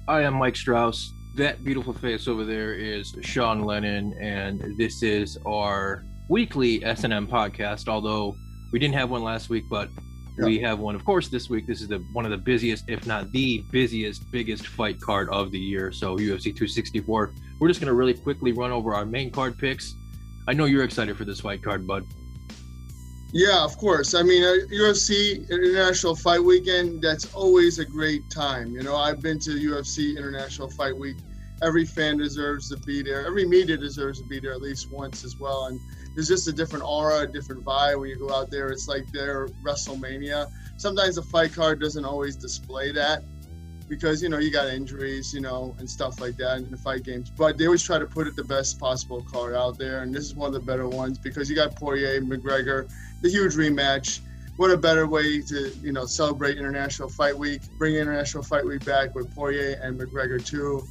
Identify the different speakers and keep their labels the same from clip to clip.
Speaker 1: I am Mike Straus. That beautiful face over there is Sean Lennon, and this is our weekly S&M podcast. Although we didn't have one last week, but
Speaker 2: Yeah.
Speaker 1: we have one, of course, this week. This is one of the busiest, if not the busiest, biggest fight card of the year. So UFC 264. We're just going to really quickly run over our main card picks. I know you're excited for this fight card, bud.
Speaker 2: Yeah, of course. I mean, UFC International Fight Weekend, that's always a great time. You know, I've been to UFC International Fight Week. Every fan deserves to be there. Every media deserves to be there at least once as well. And there's just a different aura, a different vibe when you go out there. It's like their WrestleMania. Sometimes the fight card doesn't always display that because, you know, you got injuries, you know, and stuff like that in the fight games. But they always try to put it the best possible card out there. And this is one of the better ones because you got Poirier, McGregor, the huge rematch. What a better way to, you know, celebrate International Fight Week, bring International Fight Week back with Poirier and McGregor too.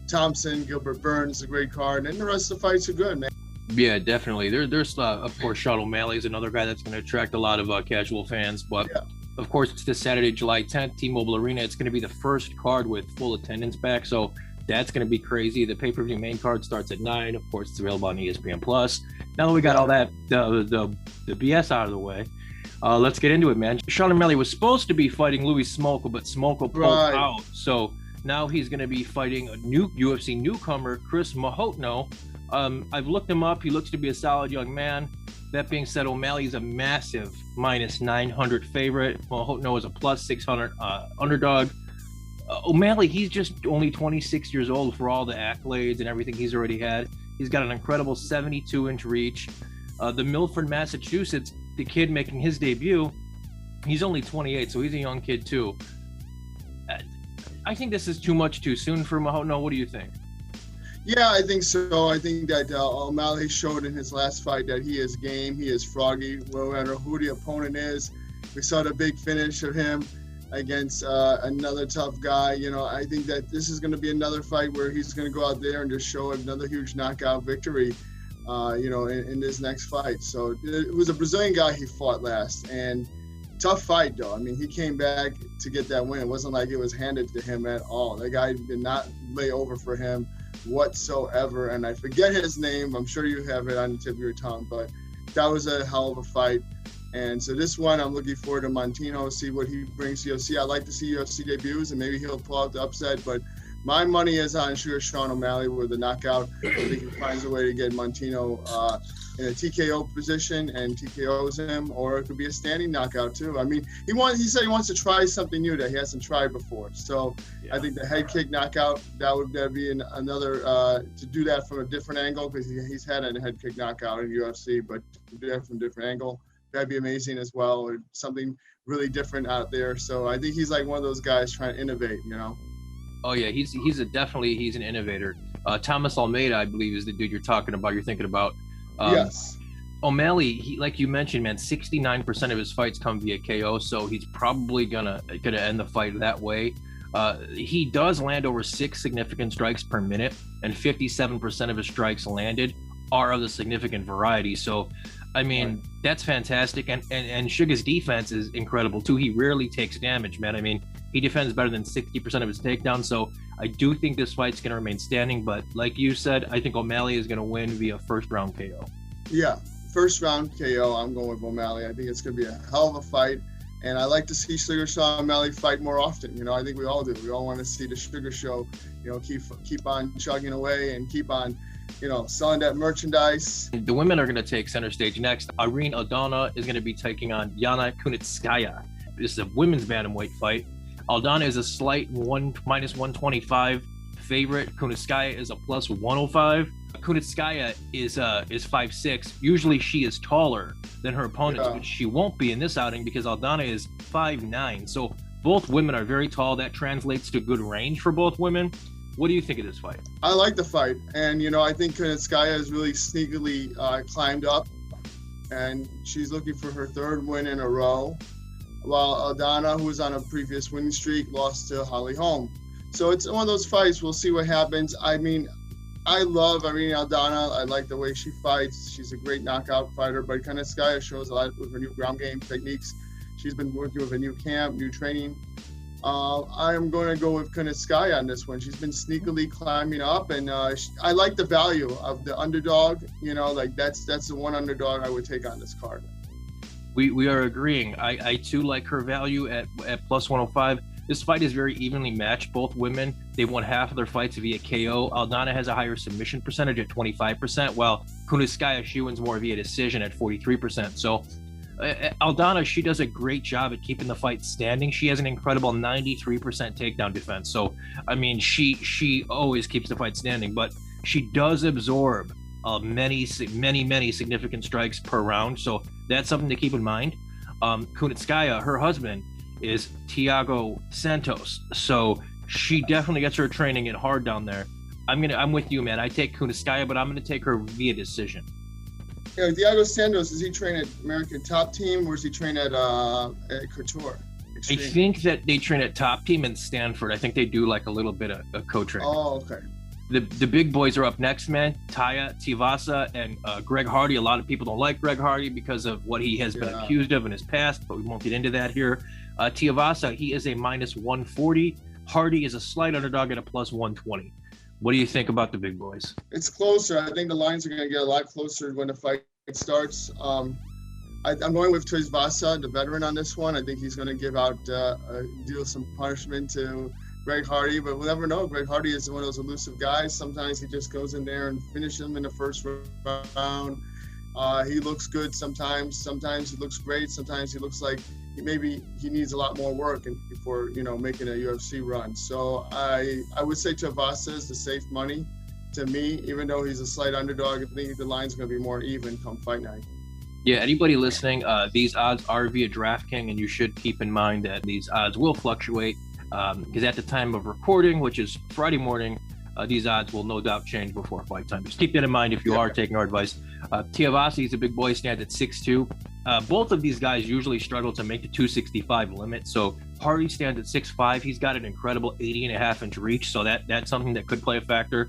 Speaker 2: Thompson, Gilbert Burns, a great card, and the rest of the fights are good, man.
Speaker 1: Yeah, definitely. There's of course, Sean O'Malley is another guy that's going to attract a lot of casual fans. But
Speaker 2: Yeah.
Speaker 1: of course, it's this Saturday, July 10th, T-Mobile Arena. It's going to be the first card with full attendance back, so that's going to be crazy. The pay-per-view main card starts at 9. Of course, it's available on ESPN Plus. Now that we got all that the BS out of the way, let's get into it, man. Sean O'Malley was supposed to be fighting Louis Smolka, but Smolka pulled out, so now he's going to be fighting a new UFC newcomer, Chris Mahotno. I've looked him up. He looks to be a solid young man. That being said, O'Malley's a massive minus 900 favorite. Mahotno is a plus 600 underdog. O'Malley, he's just only 26 years old for all the accolades and everything he's already had. He's got an incredible 72-inch reach. The Milford, Massachusetts, the kid making his debut, he's only 28, so he's a young kid too. I think this is too much too soon for Mahotno. What do you think?
Speaker 2: Yeah, I think so. I think that O'Malley showed in his last fight that he is game, he is froggy, no matter who the opponent is. We saw the big finish of him against another tough guy. You know, I think that this is going to be another fight where he's going to go out there and just show another huge knockout victory, you know, in this next fight. So it was a Brazilian guy he fought last, and tough fight, though. I mean, he came back to get that win. It wasn't like it was handed to him at all. That guy did not lay over for him whatsoever, and I forget his name. I'm sure you have it on the tip of your tongue, but that was a hell of a fight. And so this one, I'm looking forward to Montino, see what he brings to UFC. I like to see UFC debuts, and maybe he'll pull out the upset, but my money is on sure Sean O'Malley with a knockout. I think he finds a way to get Montino in a TKO position and TKOs him, or it could be a standing knockout too. I mean, he said he wants to try something new that he hasn't tried before. So yeah. I think the head kick knockout, that'd be another to do that from a different angle, because he's had a head kick knockout in UFC, but to do that from a different angle, that'd be amazing as well, or something really different out there. So I think he's like one of those guys trying to innovate, you know.
Speaker 1: Oh yeah, he's an innovator. Thomas Almeida, I believe, is the dude you're thinking about.
Speaker 2: Yes.
Speaker 1: O'Malley, he, like you mentioned, man, 69% of his fights come via KO, so he's probably gonna end the fight that way. He does land over 6 significant strikes per minute, and 57% of his strikes landed are of the significant variety. So, I mean, that's fantastic. And Sugar's defense is incredible too. He rarely takes damage, man. I mean, he defends better than 60% of his takedowns. So I do think this fight's going to remain standing. But like you said, I think O'Malley is going to win via first round KO.
Speaker 2: Yeah, first round KO. I'm going with O'Malley. I think it's going to be a hell of a fight. And I like to see Sugar Sean O'Malley fight more often. You know, I think we all do. We all want to see the Sugar Show, you know, keep on chugging away and keep on, you know, selling that merchandise.
Speaker 1: The women are going to take center stage next. Irene Aldana is going to be taking on Yana Kunitskaya. This is a women's bantamweight fight. Aldana is a slight minus 125 favorite. Kunitskaya is a plus 105. Kunitskaya is 5'6". Usually she is taller than her opponents, but she won't be in this outing because Aldana is 5'9". So both women are very tall. That translates to good range for both women. What do you think of this fight?
Speaker 2: I like the fight. And, you know, I think Kunitskaya has really sneakily climbed up, and she's looking for her 3rd win in a row, while Aldana, who was on a previous winning streak, lost to Holly Holm. So it's one of those fights. We'll see what happens. I mean, I love Irene Aldana. I like the way she fights. She's a great knockout fighter, but Kunitskaya shows a lot with her new ground game techniques. She's been working with a new camp, new training I am going to go with Kunitskaya on this one. She's been sneakily climbing up, and I like the value of the underdog. You know, like that's the one underdog I would take on this card.
Speaker 1: We are agreeing. I too like her value at plus 105. This fight is very evenly matched. Both women, they've won half of their fights via KO. Aldana has a higher submission percentage at 25%, while Kunitskaya, she wins more via decision at 43%. So Aldana, she does a great job at keeping the fight standing. She has an incredible 93% takedown defense. So, I mean, she always keeps the fight standing, but she does absorb many significant strikes per round. So that's something to keep in mind. Kunitskaya, her husband, is Thiago Santos. So she definitely gets her training in hard down there. I'm with you, man. I take Kunitskaya, but I'm going to take her via decision.
Speaker 2: Yeah, Thiago Santos, does he train at American Top Team, or does he train at Couture?
Speaker 1: Extreme? I think that they train at Top Team in Stanford. I think they do like a little bit of co-training.
Speaker 2: Oh, okay.
Speaker 1: The big boys are up next, man. Taya Tuivasa and Greg Hardy. A lot of people don't like Greg Hardy because of what he has been accused of in his past, but we won't get into that here. Tuivasa, he is a minus 140. Hardy is a slight underdog at a plus 120. What do you think about the big boys?
Speaker 2: It's closer. I think the lines are going to get a lot closer when the fight starts. I'm going with Tuivasa, the veteran, on this one. I think he's going to give out, deal some punishment to Greg Hardy, but we'll never know. Greg Hardy is one of those elusive guys. Sometimes he just goes in there and finishes him in the first round. He looks good sometimes. Sometimes he looks great. Sometimes he looks like maybe he needs a lot more work before, making a UFC run. So I would say Tuivasa is the safe money to me, even though he's a slight underdog. I think the line's going to be more even come fight night.
Speaker 1: Yeah, anybody listening, these odds are via DraftKings, and you should keep in mind that these odds will fluctuate because at the time of recording, which is Friday morning, these odds will no doubt change before fight time. Just keep that in mind if you are taking our advice. Tuivasa, he's a big boy, stands at 6'2". Both of these guys usually struggle to make the 265 limit. So Hardy stands at 6'5". He's got an incredible 80.5-inch reach. So that's something that could play a factor.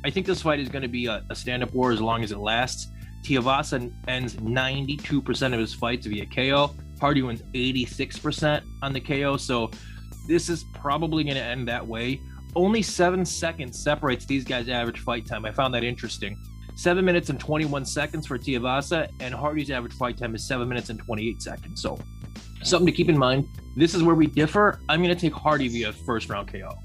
Speaker 1: I think this fight is going to be a stand-up war as long as it lasts. Tuivasa ends 92% of his fights via KO. Hardy wins 86% on the KO. So this is probably going to end that way. Only 7 seconds separates these guys' average fight time. I found that interesting. 7 minutes and 21 seconds for Tuivasa, and Hardy's average fight time is 7 minutes and 28 seconds. So something to keep in mind. This is where we differ. I'm going to take Hardy via first round KO.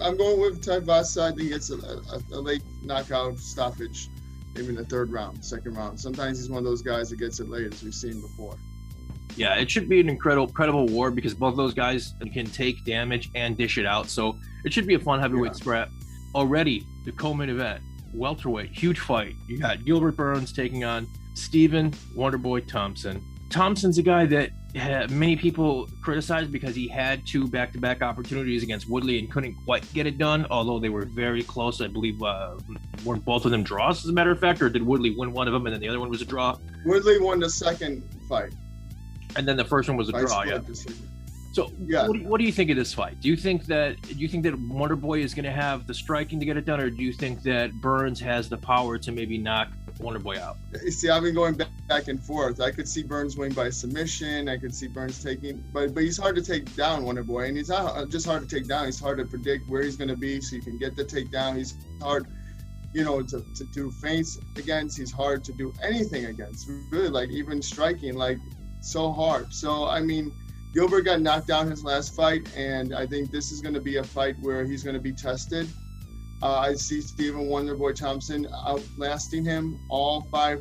Speaker 2: I'm going with Tuivasa. I think it's a late knockout stoppage, maybe in the second round. Sometimes he's one of those guys that gets it late, as we've seen before.
Speaker 1: Yeah, it should be an incredible war because both those guys can take damage and dish it out. So it should be a fun heavyweight scrap. Already, the co-main event, welterweight, huge fight. You got Gilbert Burns taking on Stephen Wonderboy Thompson. Thompson's a guy that many people criticize because he had 2 back-to-back opportunities against Woodley and couldn't quite get it done, although they were very close. I believe weren't both of them draws, as a matter of fact, or did Woodley win one of them and then the other one was a draw?
Speaker 2: Woodley won the second fight.
Speaker 1: And then the first one was a draw, yeah. So, what do you think of this fight? Do you think that Wonderboy is going to have the striking to get it done, or do you think that Burns has the power to maybe knock Wonderboy out?
Speaker 2: You see, I've been going back and forth. I could see Burns winning by submission. I could see Burns taking, but he's hard to take down, Wonderboy, and he's not just hard to take down. He's hard to predict where he's going to be, so you can get the takedown. He's hard, to do feints against. He's hard to do anything against. Really, like even striking, like so hard. So I mean, Gilbert got knocked down his last fight, and I think this is going to be a fight where he's going to be tested. I see Stephen Wonderboy Thompson outlasting him all 3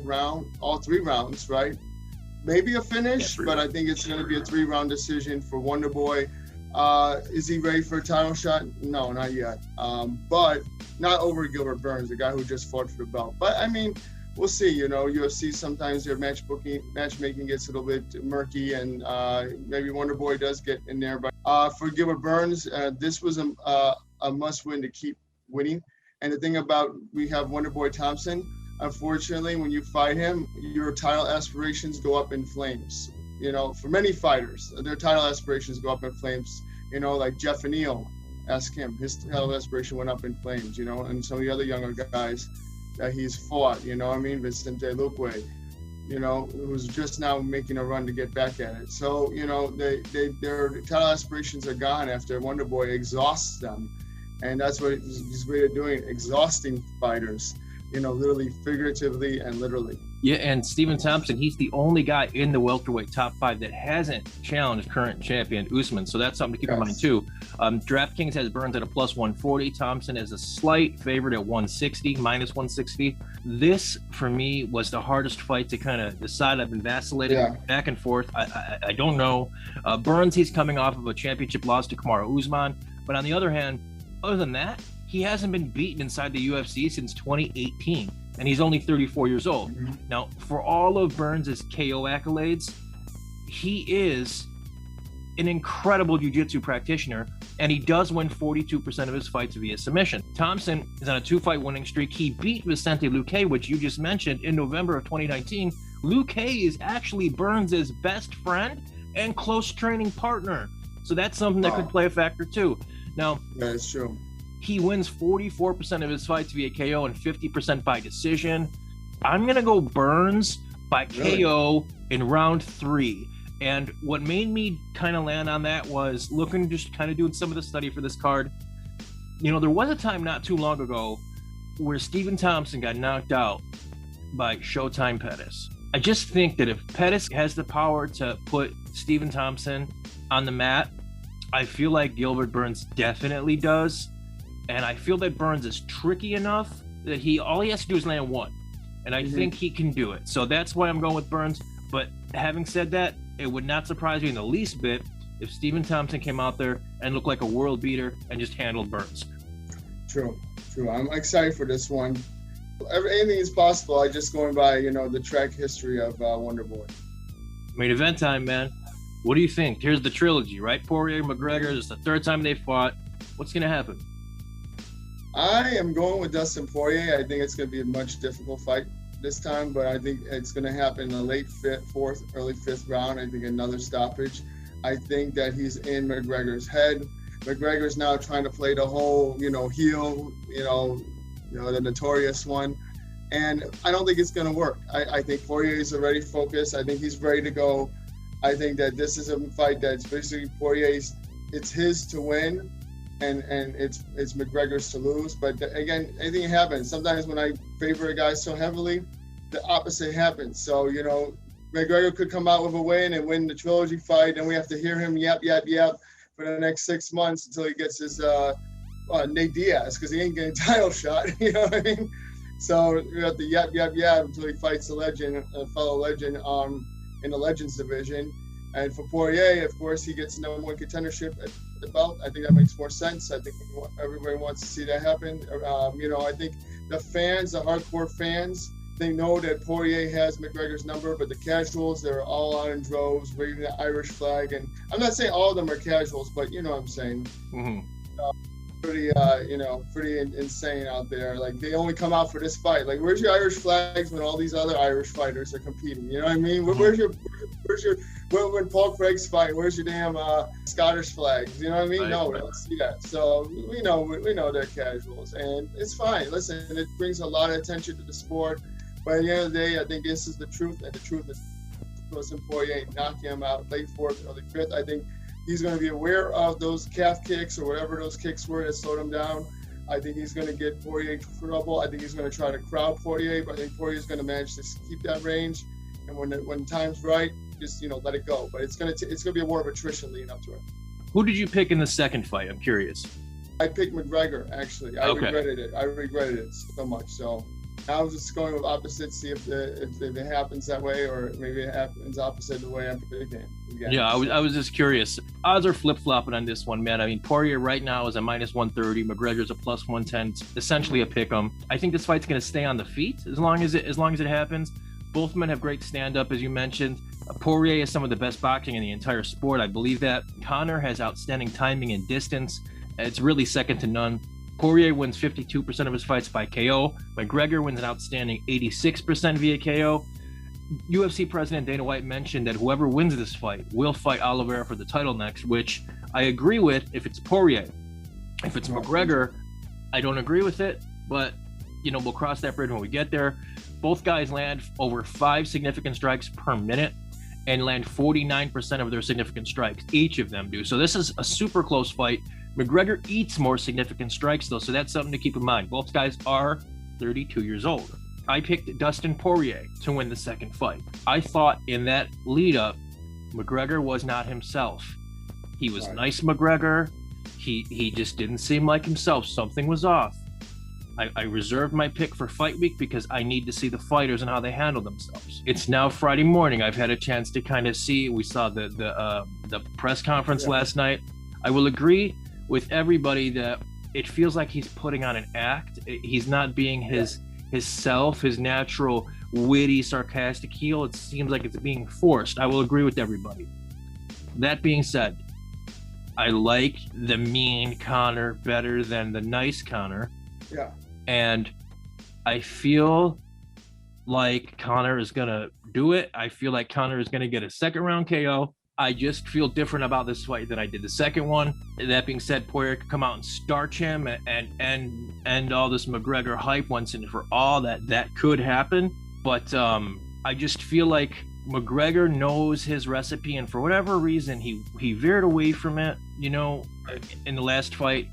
Speaker 2: rounds, right? Maybe a finish, but I think it's going to be a 3-round decision for Wonderboy. Is he ready for a title shot? No, not yet. But not over Gilbert Burns, the guy who just fought for the belt. But I mean, we'll see. UFC, sometimes their matchmaking gets a little bit murky, and maybe Wonderboy does get in there. But for Gilbert Burns, this was a must-win to keep winning. And the thing about we have Wonderboy Thompson, unfortunately, when you fight him, your title aspirations go up in flames. For many fighters, their title aspirations go up in flames. Like Jeff Neal, ask him, his title aspiration went up in flames. And some of the other younger guys that he's fought, Vicente Luque. who's just now making a run to get back at it. So, their title aspirations are gone after Wonder Boy exhausts them. And that's what he's great at doing, exhausting fighters, literally, figuratively, and literally.
Speaker 1: Yeah, and Stephen Thompson, he's the only guy in the welterweight top 5 that hasn't challenged current champion Usman. So that's something to keep in mind, too. DraftKings has Burns at a plus 140. Thompson is a slight favorite at 160, minus 160. This, for me, was the hardest fight to kind of decide. I've been vacillating back and forth. I don't know. Burns, he's coming off of a championship loss to Kamaru Usman. But on the other hand, other than that, he hasn't been beaten inside the UFC since 2018. And he's only 34 years old. Mm-hmm. Now, for all of Burns' KO accolades, he is an incredible jiu-jitsu practitioner, and he does win 42% of his fights via submission. Thompson is on a 2-fight winning streak. He beat Vicente Luque, which you just mentioned, in November of 2019. Luque is actually Burns' best friend and close training partner. So that's something that could play a factor too. Now,
Speaker 2: that's true.
Speaker 1: He wins 44% of his fights via KO and 50% by decision. I'm going to go Burns by KO in round 3. And what made me kind of land on that was looking, just kind of doing some of the study for this card. There was a time not too long ago where Stephen Thompson got knocked out by Showtime Pettis. I just think that if Pettis has the power to put Stephen Thompson on the mat, I feel like Gilbert Burns definitely does. And I feel that Burns is tricky enough that all he has to do is land one. And I think he can do it. So that's why I'm going with Burns. But having said that, it would not surprise me in the least bit if Stephen Thompson came out there and looked like a world beater and just handled Burns.
Speaker 2: True. I'm excited for this one. Anything is possible. I'm just going by, the track history of Wonder Boy.
Speaker 1: Main event time, man. What do you think? Here's the trilogy, right? Poirier, McGregor. It's the 3rd time they fought. What's going to happen?
Speaker 2: I am going with Dustin Poirier. I think it's going to be a much difficult fight this time, but I think it's going to happen in the late 4th, early 5th round. I think another stoppage. I think that he's in McGregor's head. McGregor's now trying to play the whole, heel, the notorious one. And I don't think it's going to work. I think Poirier is already focused. I think he's ready to go. I think that this is a fight that's basically Poirier's, it's his to win. And it's McGregor's to lose. But again, anything happens. Sometimes when I favor a guy so heavily, the opposite happens. So, McGregor could come out with a win and win the trilogy fight, and we have to hear him yap for the next 6 months until he gets his Nate Diaz, because he ain't getting a title shot. You know what I mean? So we have to yap until he fights a legend, a fellow legend in the Legends division. And for Poirier, of course, he gets number 1 contendership at the belt. I think that makes more sense. I think everybody wants to see that happen. I think the fans, the hardcore fans, they know that Poirier has McGregor's number, but the casuals, they're all out in droves, waving the Irish flag. And I'm not saying all of them are casuals, but you know what I'm saying. Mm-hmm. Pretty insane out there. Like, they only come out for this fight. Like, where's your Irish flags when all these other Irish fighters are competing? You know what I mean? Where's your when Paul Craig's fighting, where's your damn Scottish flags? You know what I mean? No, we don't see that. So we know they're casuals, and it's fine. Listen, it brings a lot of attention to the sport. But at the end of the day, I think this is the truth, and the truth is Dustin Poirier knocking him out late 4th, early 5th. I think he's going to be aware of those calf kicks or whatever those kicks were that slowed him down. I think he's going to get Poirier trouble. I think he's going to try to crowd Poirier, but I think Poirier's going to manage to keep that range. And when time's right, just let it go. But it's going to be more of attrition leading up to it.
Speaker 1: Who did you pick in the second fight? I'm curious.
Speaker 2: I picked McGregor, actually. I regretted it so much. So I was just going with opposite, see if it happens that way, or maybe it happens opposite the way I'm picking.
Speaker 1: Yeah, I was just curious. Odds are flip-flopping on this one, man. I mean, Poirier right now is a minus 130. McGregor's a plus 110. It's essentially a pick 'em. I think this fight's going to stay on the feet as long as it happens. Both men have great stand-up, as you mentioned. Poirier has some of the best boxing in the entire sport. I believe that. Conor has outstanding timing and distance. It's really second to none. Poirier wins 52% of his fights by KO. McGregor wins an outstanding 86% via KO. UFC President Dana White mentioned that whoever wins this fight will fight Oliveira for the title next, which I agree with if it's Poirier. If it's McGregor, I don't agree with it, but we'll cross that bridge when we get there. Both guys land over 5 significant strikes per minute and land 49% of their significant strikes. Each of them do. So this is a super close fight. McGregor eats more significant strikes, though, so that's something to keep in mind. Both guys are 32 years old. I picked Dustin Poirier to win the second fight. I thought in that lead up, McGregor was not himself. He was nice McGregor. He just didn't seem like himself. Something was off. I reserved my pick for fight week because I need to see the fighters and how they handle themselves. It's now Friday morning. I've had a chance to kind of see. We saw the press conference last night. I will agree with everybody that it feels like he's putting on an act. He's not being his self, his natural, witty, sarcastic heel. It seems like it's being forced. I will agree with everybody. That being said, I like the mean Conor better than the nice Conor.
Speaker 2: Yeah.
Speaker 1: And I feel like Conor is going to do it. I feel like Conor is going to get a second round KO. I just feel different about this fight than I did the second one. That being said, Poirier could come out and starch him and all this McGregor hype once and for all that could happen. But I just feel like McGregor knows his recipe, and for whatever reason, he veered away from it, you know, in the last fight.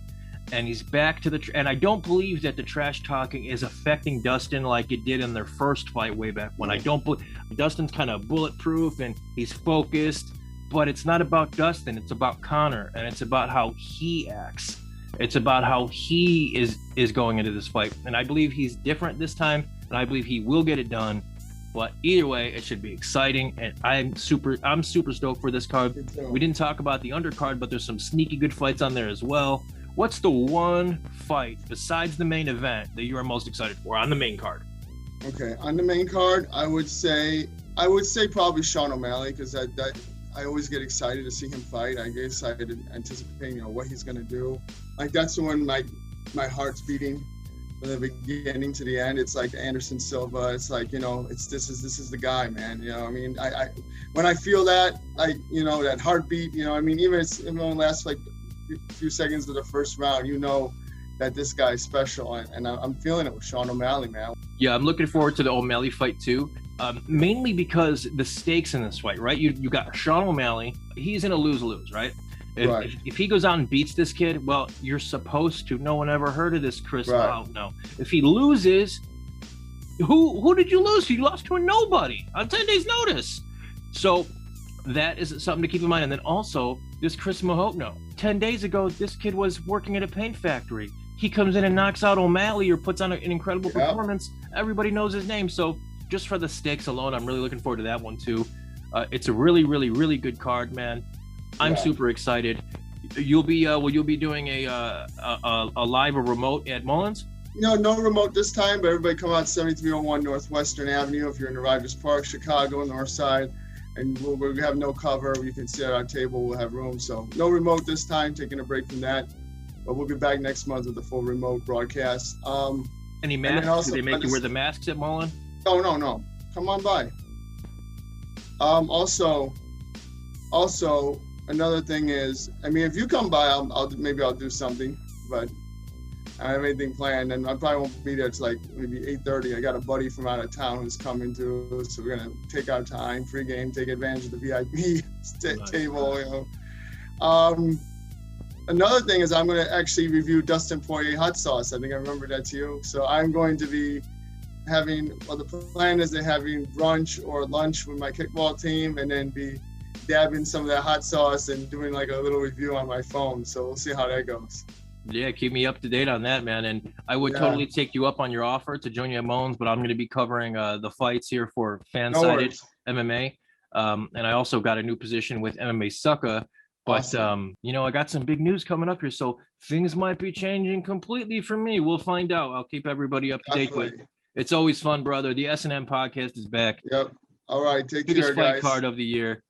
Speaker 1: And he's back to and I don't believe that the trash talking is affecting Dustin like it did in their first fight way back when. I don't believe Dustin's kind of bulletproof and he's focused, but it's not about Dustin. It's about Conor, and it's about how he acts. It's about how he is going into this fight. And I believe he's different this time, and I believe he will get it done. But either way, it should be exciting, and I'm super stoked for this card. We didn't talk about the undercard, but there's some sneaky good fights on there as well. What's the one fight besides the main event that you are most excited for on the main card?
Speaker 2: Okay, on the main card, I would say probably Sean O'Malley, because I always get excited to see him fight. I get excited anticipating, you know, what he's gonna do. Like that's when my heart's beating from the beginning to the end. It's like Anderson Silva. It's like, you know, this is the guy, man. You know, I mean, I when I feel that, like, you know, that heartbeat, you know, I mean, even if it only lasts like a few seconds of the first round, you know that this guy's special, and I'm feeling it with Sean O'Malley, man. Yeah,
Speaker 1: I'm looking forward to the O'Malley fight too, mainly because the stakes in this fight, right? You got Sean O'Malley. He's in a lose-lose, right? If he goes out and beats this kid, well, you're supposed to. No one ever heard of this Chris. Wow, no. If he loses, who did you lose to? You lost to a nobody on 10 days notice. So that is something to keep in mind. And then also this Chris Mahogno. 10 days ago, this kid was working at a paint factory. He comes in and knocks out O'Malley or puts on an incredible performance. Everybody knows his name. So just for the stakes alone, I'm really looking forward to that one too. It's a really, really, really good card, man. I'm super excited. You'll be will you be doing a live or remote at Mullins?
Speaker 2: No remote this time, but everybody come out 7301 Northwestern Avenue if you're in the Rogers Park, Chicago, north side. And we'll have no cover. You can sit at our table. We'll have room. So no remote this time, taking a break from that. But we'll be back next month with the full remote broadcast.
Speaker 1: Any masks? Did they make you wear the masks at Mullen?
Speaker 2: No. Come on by. Also, another thing is, I mean, if you come by, I'll do something. But I don't have anything planned, and I probably won't be there till like maybe 8:30. I got a buddy from out of town who's coming too, so we're gonna take our time, free game, take advantage of the VIP table. You know. Another thing is I'm gonna actually review Dustin Poirier hot sauce. I think I remember that to you. So I'm going to be the plan is having brunch or lunch with my kickball team, and then be dabbing some of that hot sauce and doing like a little review on my phone. So we'll see how that goes.
Speaker 1: Yeah, keep me up to date on that, man. And I would totally take you up on your offer to join you at Mullins, but I'm going to be covering the fights here for Fan-Sided MMA. And I also got a new position with MMA Sucka. But,
Speaker 2: awesome.
Speaker 1: You know, I got some big news coming up here, so things might be changing completely for me. We'll find out. I'll keep everybody up to date with. It's always fun, brother. The S&M podcast is back.
Speaker 2: Yep. All right. Take
Speaker 1: Biggest
Speaker 2: care, guys.
Speaker 1: Biggest fight card of the year.